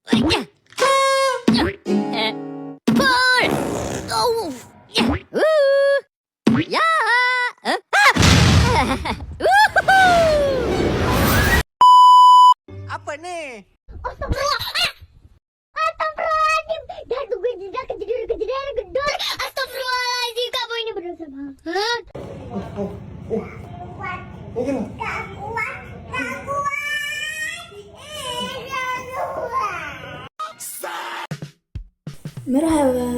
Pul! Oh! Ya! Apa ni? Astagfirullahaladzim. Dah tunggu jeda kejadian gedor. Astagfirullahaladzim. Kamu ini berdosa banget. Tak kuat. Merhaba.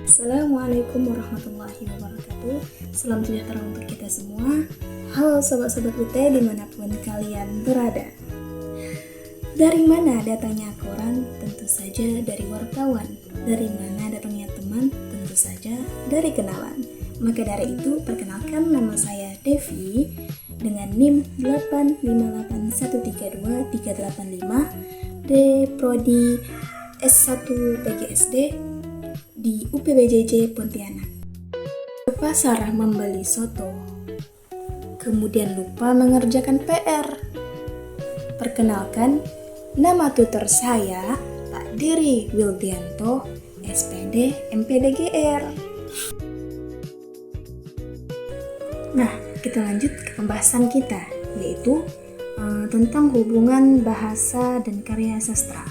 Assalamualaikum warahmatullahi wabarakatuh. Salam sejahtera untuk kita semua. Halo sobat-sobat UT dimanapun kalian berada. Dari mana datangnya koran? Tentu saja dari wartawan. Dari mana datangnya teman? Tentu saja dari kenalan. Maka dari itu, perkenalkan nama saya Devi dengan NIM 858132385 D Prodi S1 PGSD di UPBJJ Pontianak. Ke pasar membeli soto, kemudian lupa mengerjakan PR. Perkenalkan, nama tutor saya Pak Diri Wildianto, SPD MPDGR. Nah, kita lanjut ke pembahasan kita, yaitu tentang hubungan bahasa dan karya sastra.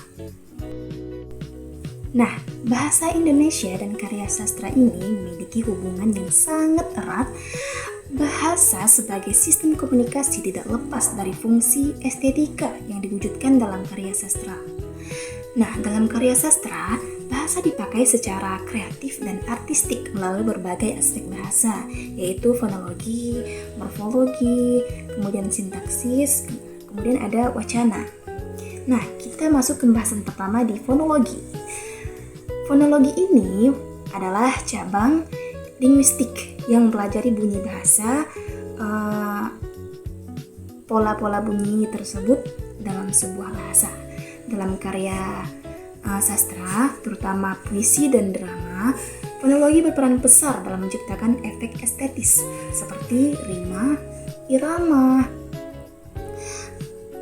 Nah, bahasa Indonesia dan karya sastra ini memiliki hubungan yang sangat erat. Bahasa sebagai sistem komunikasi tidak lepas dari fungsi estetika yang diwujudkan dalam karya sastra. Nah, dalam karya sastra, bahasa dipakai secara kreatif dan artistik melalui berbagai aspek bahasa, yaitu fonologi, morfologi, kemudian sintaksis, kemudian ada wacana. Nah, kita masuk ke pembahasan pertama di fonologi. Fonologi ini adalah cabang linguistik yang mempelajari bunyi bahasa, pola-pola bunyi tersebut dalam sebuah bahasa. Dalam karya sastra, terutama puisi dan drama, fonologi berperan besar dalam menciptakan efek estetis seperti rima, irama,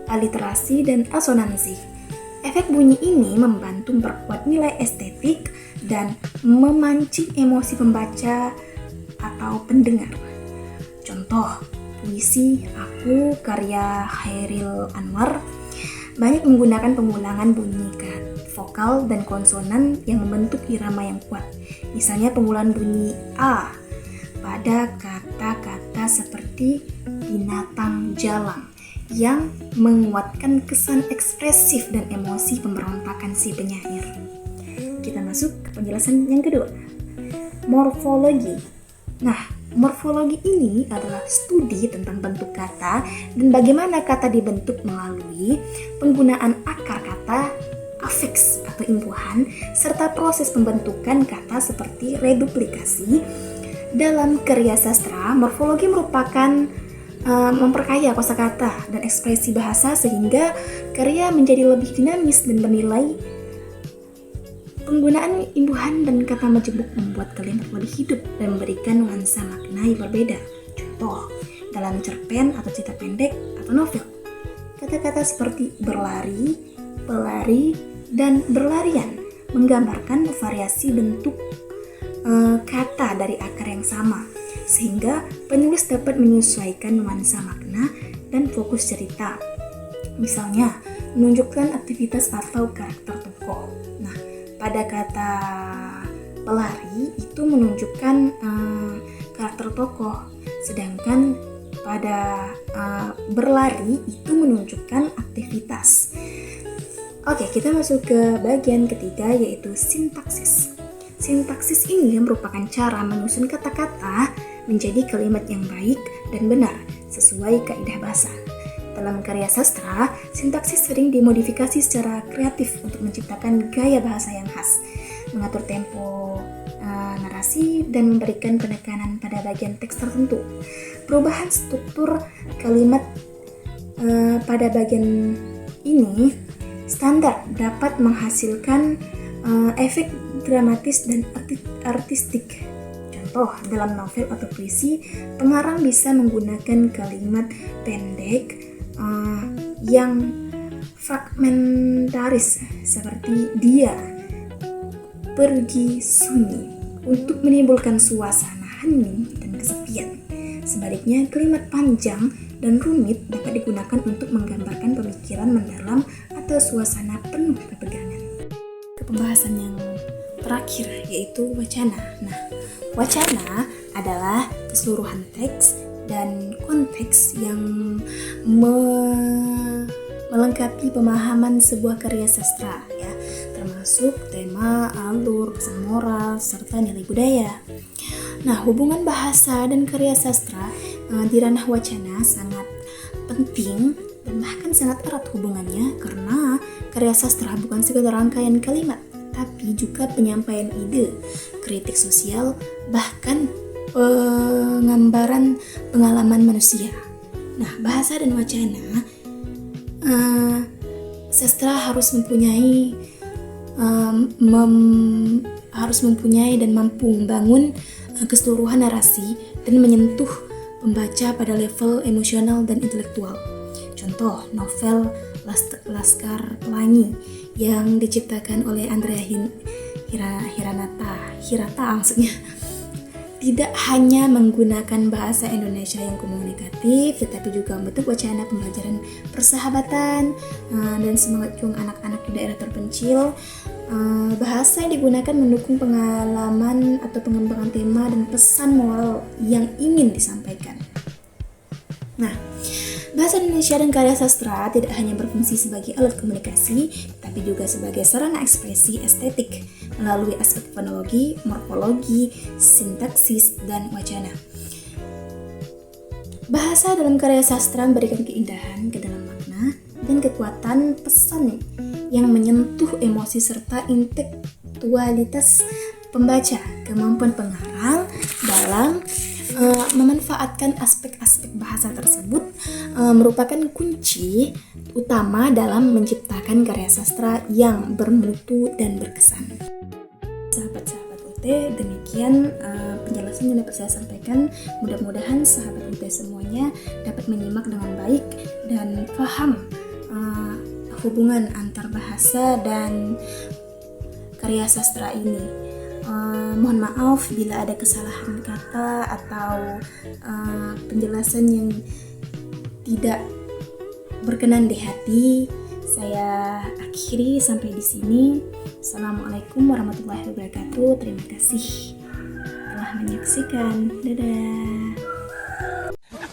aliterasi, dan asonansi. Efek bunyi ini membantu memperkuat nilai estetik dan memancing emosi pembaca atau pendengar. Contoh, puisi Aku karya Khairil Anwar banyak menggunakan pengulangan bunyi vokal dan konsonan yang membentuk irama yang kuat. Misalnya pengulangan bunyi A pada kata-kata seperti binatang jalang yang menguatkan kesan ekspresif dan emosi pemberontakan si penyair. Kita masuk ke penjelasan yang kedua, morfologi. Nah, morfologi ini adalah studi tentang bentuk kata dan bagaimana kata dibentuk melalui penggunaan akar kata, afiks atau imbuhan, serta proses pembentukan kata seperti reduplikasi. Dalam karya sastra, morfologi merupakan memperkaya kosakata dan ekspresi bahasa sehingga karya menjadi lebih dinamis dan bernilai. Penggunaan imbuhan dan kata majemuk membuat kalimat lebih hidup dan memberikan nuansa makna yang berbeda. Contoh, dalam cerpen atau cerita pendek atau novel, kata-kata seperti berlari, pelari, dan berlarian menggambarkan variasi bentuk kata dari akar yang sama, sehingga penulis dapat menyesuaikan nuansa makna dan fokus cerita. Misalnya, menunjukkan aktivitas atau karakter tokoh. Nah, pada kata pelari itu menunjukkan karakter tokoh, sedangkan pada berlari itu menunjukkan aktivitas. Oke, kita masuk ke bagian ketiga, yaitu sintaksis. Sintaksis ini merupakan cara menyusun kata-kata menjadi kalimat yang baik dan benar sesuai kaidah bahasa. Dalam karya sastra, sintaksis sering dimodifikasi secara kreatif untuk menciptakan gaya bahasa yang khas, mengatur tempo narasi, dan memberikan penekanan pada bagian teks tertentu. Perubahan struktur kalimat pada bagian ini standar dapat menghasilkan efek dramatis dan artistik. Contoh, dalam novel atau puisi, pengarang bisa menggunakan kalimat pendek yang fragmen komentaris seperti dia pergi sunyi untuk menimbulkan suasana hening dan kesepian. Sebaliknya, kalimat panjang dan rumit dapat digunakan untuk menggambarkan pemikiran mendalam atau suasana penuh ketegangan. Ke pembahasan yang terakhir, yaitu wacana. Nah, wacana adalah keseluruhan teks dan konteks yang melengkapi pemahaman sebuah karya sastra, ya, termasuk tema, alur, pesan moral, serta nilai budaya. Nah, hubungan bahasa dan karya sastra di ranah wacana sangat penting dan bahkan sangat erat hubungannya, karena karya sastra bukan sekedar rangkaian kalimat, tapi juga penyampaian ide, kritik sosial, bahkan penggambaran pengalaman manusia. Nah, bahasa dan wacana, sastra harus mempunyai dan mampu membangun keseluruhan narasi dan menyentuh pembaca pada level emosional dan intelektual. Contoh, novel Laskar Pelangi yang diciptakan oleh Andrea Hirata maksudnya, tidak hanya menggunakan bahasa Indonesia yang komunikatif, tetapi juga membentuk wacana pembelajaran persahabatan dan semangat juang anak-anak di daerah terpencil. Bahasa yang digunakan mendukung pengalaman atau pengembangan tema dan pesan moral yang ingin disampaikan. Nah, bahasa Indonesia dan karya sastra tidak hanya berfungsi sebagai alat komunikasi, tapi juga sebagai sarana ekspresi estetik melalui aspek fonologi, morfologi, sintaksis, dan wacana. Bahasa dalam karya sastra memberikan keindahan ke dalam makna dan kekuatan pesan yang menyentuh emosi serta intelektualitas pembaca. Kemampuan pengarang dalam memanfaatkan aspek-aspek bahasa tersebut merupakan kunci utama dalam menciptakan karya sastra yang bermutu dan berkesan. Sahabat-sahabat UT, demikian penjelasan yang dapat saya sampaikan. Mudah-mudahan sahabat UT semuanya dapat menyimak dengan baik dan paham hubungan antar bahasa dan karya sastra ini. Mohon maaf bila ada kesalahan kata atau penjelasan yang tidak berkenan di hati. Saya akhiri sampai di sini. Assalamualaikum warahmatullahi wabarakatuh. Terima kasih telah menyaksikan. Dadah.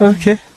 Okay.